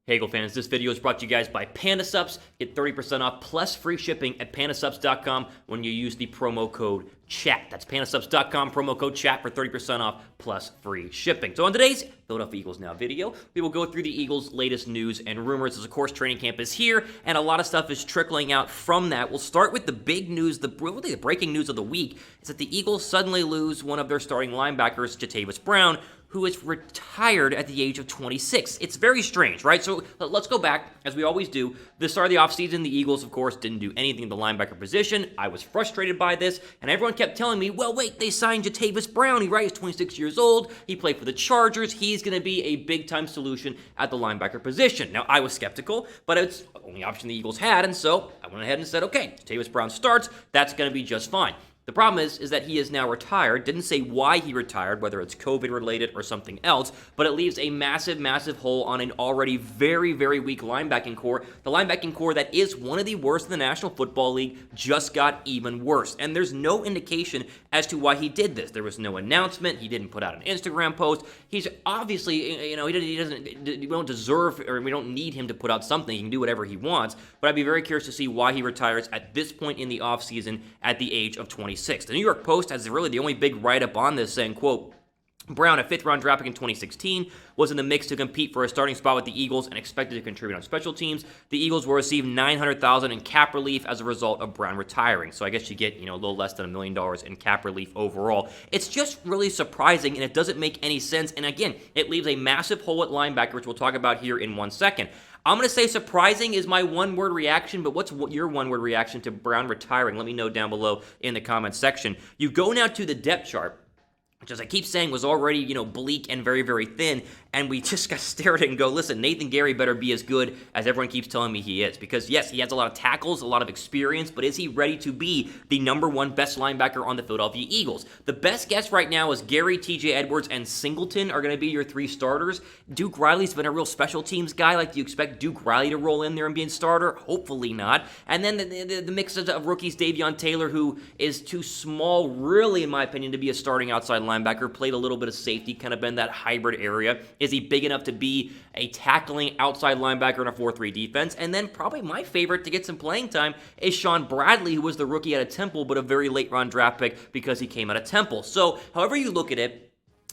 Hey Eagle fans, this video is brought to you guys by PandaSupps. Get 30% off plus free shipping at pandasupps.com when you use the promo code CHAT. That's pandasupps.com, promo code CHAT for 30% off plus free shipping. So on today's Philadelphia Eagles Now video, we will go through the Eagles' latest news and rumors as, of course, training camp is here, and a lot of stuff is trickling out from that. We'll start with the big news, the breaking news of the week, is that the Eagles suddenly lose one of their starting linebackers, Jatavis Brown, who is retired at the age of 26. It's very strange, right? So let's go back, as we always do. The start of the offseason, the Eagles, of course, didn't do anything in the linebacker position. I was frustrated by this, and everyone kept telling me, well, wait, they signed Jatavis Brown. He's 26 years old. He played for the Chargers. He's going to be a big-time solution at the linebacker position. Now, I was skeptical, but it's the only option the Eagles had, and so I went ahead and said, okay, Jatavis Brown starts. That's going to be just fine. The problem is that he is now retired. Didn't say why he retired, whether it's COVID-related or something else, but it leaves a massive, massive hole on an already very, very weak linebacking core. The linebacking core that is one of the worst in the National Football League just got even worse, and there's no indication as to why he did this. There was no announcement. He didn't put out an Instagram post. He's obviously, we don't deserve, or we don't need him to put out something. He can do whatever he wants, but I'd be very curious to see why he retires at this point in the offseason at the age of 26. The New York Post has really the only big write-up on this, saying, quote, Brown, a fifth-round draft pick in 2016, was in the mix to compete for a starting spot with the Eagles and expected to contribute on special teams. The Eagles will receive $900,000 in cap relief as a result of Brown retiring. So I guess you get, a little less than $1 million in cap relief overall. It's just really surprising, and it doesn't make any sense. And again, it leaves a massive hole at linebacker, which we'll talk about here in 1 second. I'm going to say surprising is my one-word reaction, but what's your one-word reaction to Brown retiring? Let me know down below in the comments section. You go now to the depth chart, which, as I keep saying, was already, bleak and very, very thin, and we just got to stare at it and go, listen, Nathan Gary better be as good as everyone keeps telling me he is, because, yes, he has a lot of tackles, a lot of experience, but is he ready to be the #1 best linebacker on the Philadelphia Eagles? The best guess right now is Gary, TJ Edwards, and Singleton are going to be your 3 starters. Duke Riley's been a real special teams guy. Like, do you expect Duke Riley to roll in there and be a starter? Hopefully not. And then the mix of rookies, Davion Taylor, who is too small, really, in my opinion, to be a starting outside linebacker, played a little bit of safety, kind of been that hybrid area. Is he big enough to be a tackling outside linebacker in a 4-3 defense? And then probably my favorite to get some playing time is Sean Bradley, who was the rookie out of Temple, but a very late-round draft pick because he came out of Temple. So however you look at it,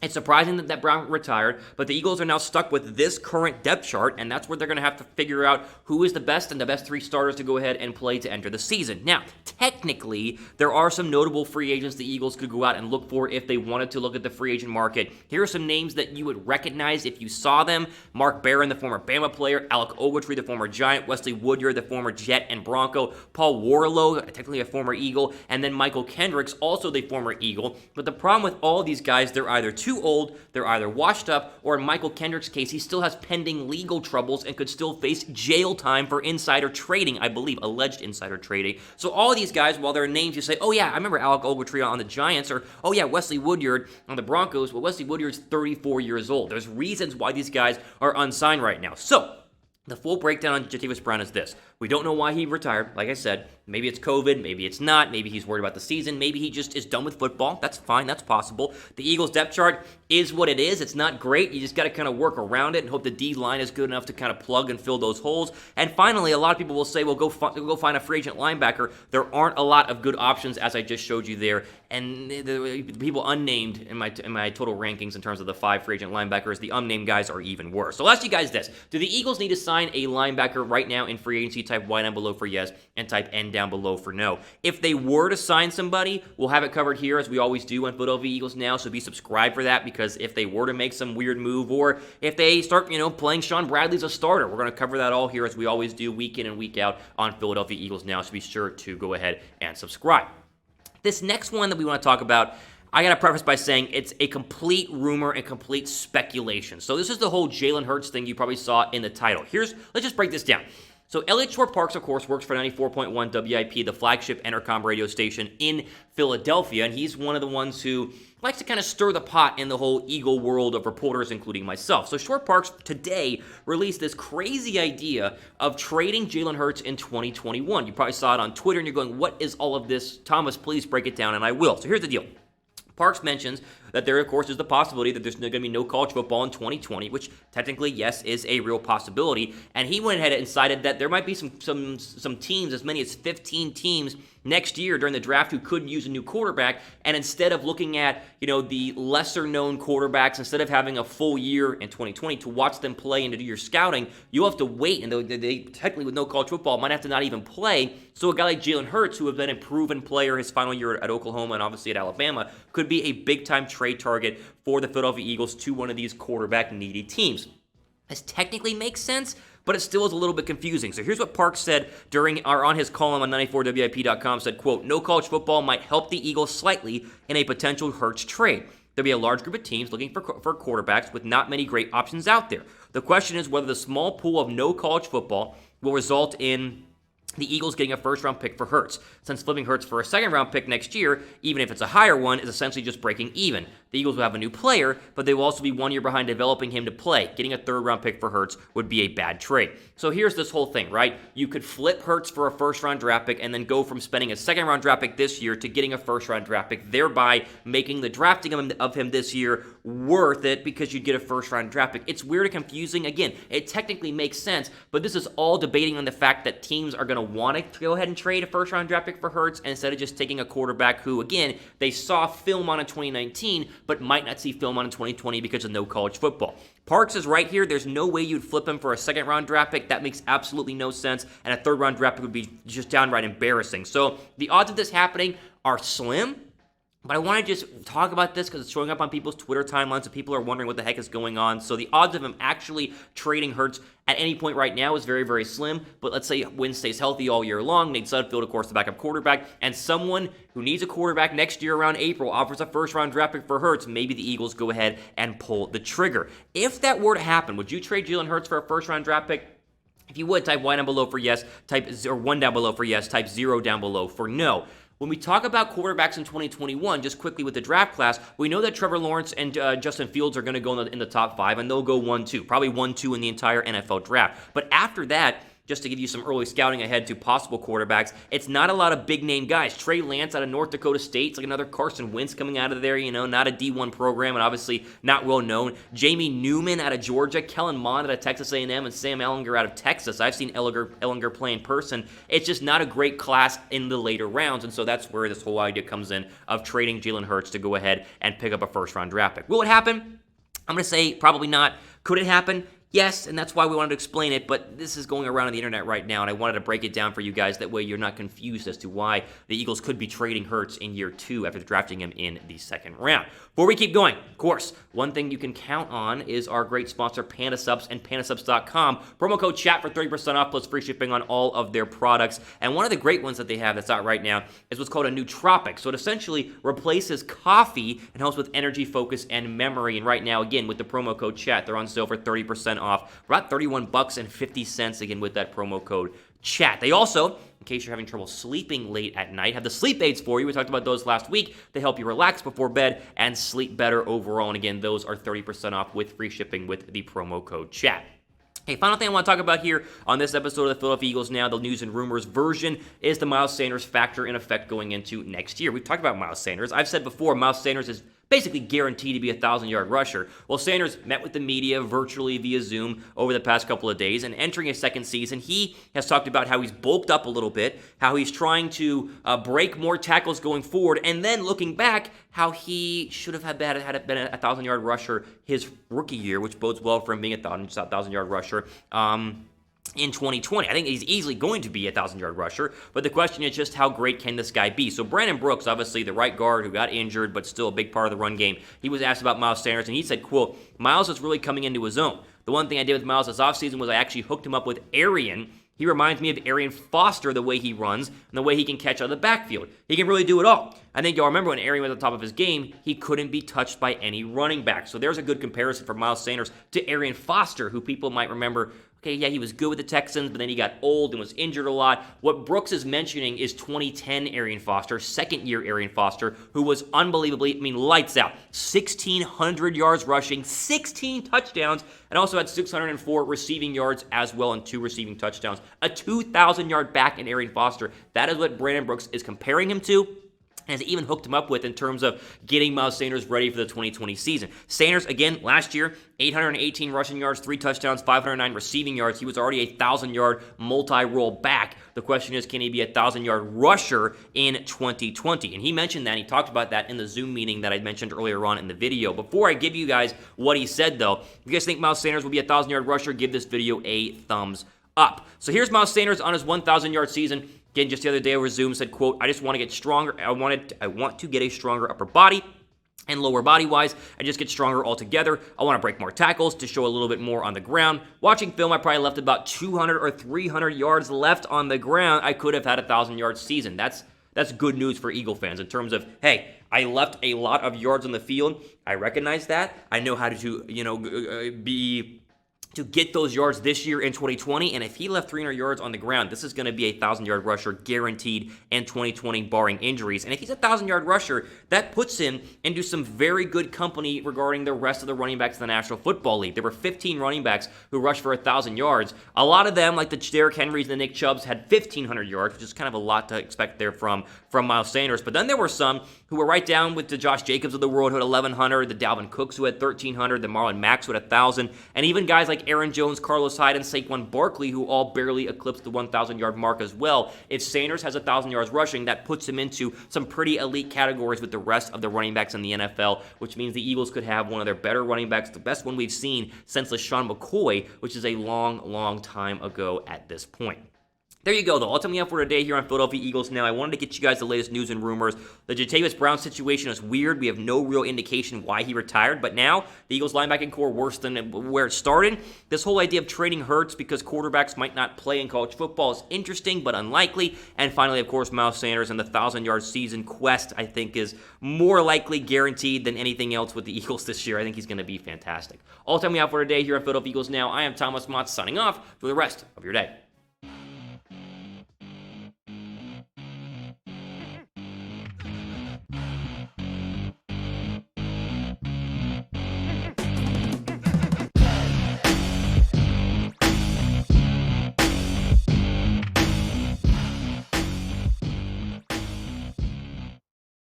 it's surprising that Brown retired, but the Eagles are now stuck with this current depth chart, and that's where they're going to have to figure out who is the best and the best 3 starters to go ahead and play to enter the season. Now, technically, there are some notable free agents the Eagles could go out and look for if they wanted to look at the free agent market. Here are some names that you would recognize if you saw them. Mark Barron, the former Bama player, Alec Ogletree, the former Giant, Wesley Woodyard, the former Jet and Bronco, Paul Warlow, technically a former Eagle, and then Michael Kendricks, also the former Eagle. But the problem with all these guys, they're either too old, they're either washed up, or in Michael Kendrick's case, he still has pending legal troubles and could still face jail time for insider trading, I believe, alleged insider trading. So all of these guys, while their names, you say, oh yeah, I remember Alec Ogletree on the Giants, or oh yeah, Wesley Woodyard on the Broncos. Well, Wesley Woodyard's 34 years old. There's reasons why these guys are unsigned right now. So the full breakdown on Jatavis Brown is this. We don't know why he retired. Like I said, maybe it's COVID, maybe it's not, maybe he's worried about the season, maybe he just is done with football. That's fine, that's possible. The Eagles depth chart is what it is. It's not great. You just got to kind of work around it and hope the D-line is good enough to kind of plug and fill those holes. And finally, a lot of people will say, well, go find a free agent linebacker. There aren't a lot of good options, as I just showed you there. And the people unnamed in my total rankings in terms of the 5 free agent linebackers, the unnamed guys are even worse. So I'll ask you guys this. Do the Eagles need to sign a linebacker right now in free agency? Type Y down below for yes, and type N down below for no. If they were to sign somebody, we'll have it covered here, as we always do on Philadelphia Eagles Now, so be subscribed for that, because if they were to make some weird move, or if they start, playing Sean Bradley as a starter, we're going to cover that all here, as we always do, week in and week out on Philadelphia Eagles Now, so be sure to go ahead and subscribe. This next one that we want to talk about, I got to preface by saying it's a complete rumor and complete speculation. So this is the whole Jalen Hurts thing you probably saw in the title. Let's just break this down. So Elliot Short-Parks, of course, works for 94.1 WIP, the flagship Entercom radio station in Philadelphia, and he's one of the ones who likes to kind of stir the pot in the whole Eagle world of reporters, including myself. So Short-Parks today released this crazy idea of trading Jalen Hurts in 2021. You probably saw it on Twitter, and you're going, what is all of this? Thomas, please break it down, and I will. So here's the deal. Parks mentions that there, of course, is the possibility that there's going to be no college football in 2020, which technically, yes, is a real possibility. And he went ahead and cited that there might be some teams, as many as 15 teams next year during the draft, who could use a new quarterback. And instead of looking at, the lesser known quarterbacks, instead of having a full year in 2020 to watch them play and to do your scouting, you'll have to wait. And they technically, with no college football, might have to not even play. So a guy like Jalen Hurts, who has been a proven player his final year at Oklahoma and obviously at Alabama, could be a big-time trade target for the Philadelphia Eagles to one of these quarterback-needy teams. This technically makes sense, but it still is a little bit confusing. So here's what Parks said on his column on 94WIP.com, said, quote, "No college football might help the Eagles slightly in a potential Hurts trade. There'll be a large group of teams looking for quarterbacks with not many great options out there. The question is whether the small pool of no college football will result in the Eagles getting a first-round pick for Hurts, since flipping Hurts for a second-round pick next year, even if it's a higher one, is essentially just breaking even. The Eagles will have a new player, but they will also be 1 year behind developing him to play. Getting a third-round pick for Hurts would be a bad trade." So here's this whole thing, right? You could flip Hurts for a first-round draft pick and then go from spending a second-round draft pick this year to getting a first-round draft pick, thereby making the drafting of him this year worth it because you'd get a first-round draft pick. It's weird and confusing. Again, it technically makes sense, but this is all debating on the fact that teams are going to want to go ahead and trade a first-round draft pick for Hurts instead of just taking a quarterback who, again, they saw film on in 2019, but might not see film on in 2020 because of no college football. Parks is right here. There's no way you'd flip him for a second-round draft pick. That makes absolutely no sense, and a third-round draft pick would be just downright embarrassing. So the odds of this happening are slim. But I want to just talk about this because it's showing up on people's Twitter timelines and people are wondering what the heck is going on. So the odds of him actually trading Hurts at any point right now is very, very slim. But let's say Wynn stays healthy all year long. Nate Sudfeld, of course, the backup quarterback. And someone who needs a quarterback next year around April offers a first-round draft pick for Hurts. Maybe the Eagles go ahead and pull the trigger. If that were to happen, would you trade Jalen Hurts for a first-round draft pick? If you would, type Y down below for yes, type 1 down below for yes, type 0 down below for no. When we talk about quarterbacks in 2021, just quickly with the draft class, we know that Trevor Lawrence and Justin Fields are going to go in the top 5, and they'll go 1-2, probably 1-2 in the entire NFL draft. But after that, just to give you some early scouting ahead to possible quarterbacks, it's not a lot of big-name guys. Trey Lance out of North Dakota State, it's like another Carson Wentz coming out of there, not a D1 program and obviously not well-known. Jamie Newman out of Georgia, Kellen Mond out of Texas A&M, and Sam Ehlinger out of Texas. I've seen Ehlinger play in person. It's just not a great class in the later rounds, and so that's where this whole idea comes in of trading Jalen Hurts to go ahead and pick up a first-round draft pick. Will it happen? I'm going to say probably not. Could it happen? Yes, and that's why we wanted to explain it, but this is going around on the internet right now, and I wanted to break it down for you guys. That way you're not confused as to why the Eagles could be trading Hurts in year 2 after drafting him in the second round. Before we keep going, of course, one thing you can count on is our great sponsor, Panda Subs and PandaSubs.com. Promo code CHAT for 30% off plus free shipping on all of their products. And one of the great ones that they have that's out right now is what's called a nootropic. So it essentially replaces coffee and helps with energy, focus, and memory. And right now, again, with the promo code CHAT, they're on sale for 30% off. About $31.50 again with that promo code CHAT. They also, in case you're having trouble sleeping late at night, have the sleep aids for you. We talked about those last week. They help you relax before bed and sleep better overall. And again, those are 30% off with free shipping with the promo code CHAT. Hey, final thing I want to talk about here on this episode of the Philadelphia Eagles Now, the news and rumors version, is the Miles Sanders factor in effect going into next year. We've talked about Miles Sanders. I've said before, Miles Sanders is basically guaranteed to be a 1,000-yard rusher. Well, Sanders met with the media virtually via Zoom over the past couple of days, and entering his second season, he has talked about how he's bulked up a little bit, how he's trying to break more tackles going forward, and then looking back, how he should have been a 1,000-yard rusher his rookie year, which bodes well for him being a 1,000-yard rusher. In 2020. I think he's easily going to be a 1,000-yard rusher, but the question is just how great can this guy be? So Brandon Brooks, obviously the right guard who got injured, but still a big part of the run game, he was asked about Miles Sanders, and he said, quote, "Miles is really coming into his own. The one thing I did with Miles this offseason was I actually hooked him up with Arian. He reminds me of Arian Foster, the way he runs and the way he can catch out of the backfield. He can really do it all. I think y'all remember when Arian was at the top of his game, he couldn't be touched by any running back. So there's a good comparison for Miles Sanders to Arian Foster, who people might remember, okay, yeah, he was good with the Texans, but then he got old and was injured a lot. What Brooks is mentioning is 2010 Arian Foster, second-year Arian Foster, who was unbelievably, lights out. 1,600 yards rushing, 16 touchdowns, and also had 604 receiving yards as well and 2 receiving touchdowns. A 2,000-yard back in Arian Foster. That is what Brandon Brooks is comparing him to. has even hooked him up with in terms of getting Miles Sanders ready for the 2020 season. Sanders, again, last year, 818 rushing yards, 3 touchdowns, 509 receiving yards. He was already a 1,000-yard multi-role back. The question is, can he be a 1,000-yard rusher in 2020? And he mentioned that. He talked about that in the Zoom meeting that I mentioned earlier on in the video. Before I give you guys what he said, though, if you guys think Miles Sanders will be a 1,000-yard rusher, give this video a thumbs up. So here's Miles Sanders on his 1,000-yard season. Again, just the other day over Zoom, said, quote, I just want to get stronger. I want to get a stronger upper body and lower body-wise. I just get stronger altogether. I want to break more tackles to show a little bit more on the ground. Watching film, I probably left about 200 or 300 yards left on the ground. I could have had a 1,000-yard season. That's good news for Eagle fans in terms of, hey, I left a lot of yards on the field. I recognize that. I know how to, to get those yards this year in 2020, and if he left 300 yards on the ground, this is going to be a 1,000-yard rusher guaranteed in 2020, barring injuries. And if he's a 1,000-yard rusher, that puts him into some very good company regarding the rest of the running backs in the National Football League. There were 15 running backs who rushed for 1,000 yards. A lot of them, like the Derrick Henrys and the Nick Chubbs, had 1,500 yards, which is kind of a lot to expect there from Miles Sanders. But then there were some who were right down with the Josh Jacobs of the world, who had 1,100, the Dalvin Cooks, who had 1,300, the Marlon Macks, who had 1,000, and even guys like Aaron Jones, Carlos Hyde, and Saquon Barkley, who all barely eclipsed the 1,000-yard mark as well. If Sanders has 1,000 yards rushing, that puts him into some pretty elite categories with the rest of the running backs in the NFL, which means the Eagles could have one of their better running backs, the best one we've seen since LaShawn McCoy, which is a long, long time ago at this point. There you go, though. All time we have for today here on Philadelphia Eagles Now. I wanted to get you guys the latest news and rumors. The Jatavis Brown situation is weird. We have no real indication why he retired, but now the Eagles linebacking core worse than where it started. This whole idea of trading Hurts because quarterbacks might not play in college football is interesting, but unlikely. And finally, of course, Miles Sanders and the 1,000-yard season quest, I think, is more likely guaranteed than anything else with the Eagles this year. I think he's going to be fantastic. All time we have for today here on Philadelphia Eagles Now. I am Thomas Mott signing off for the rest of your day.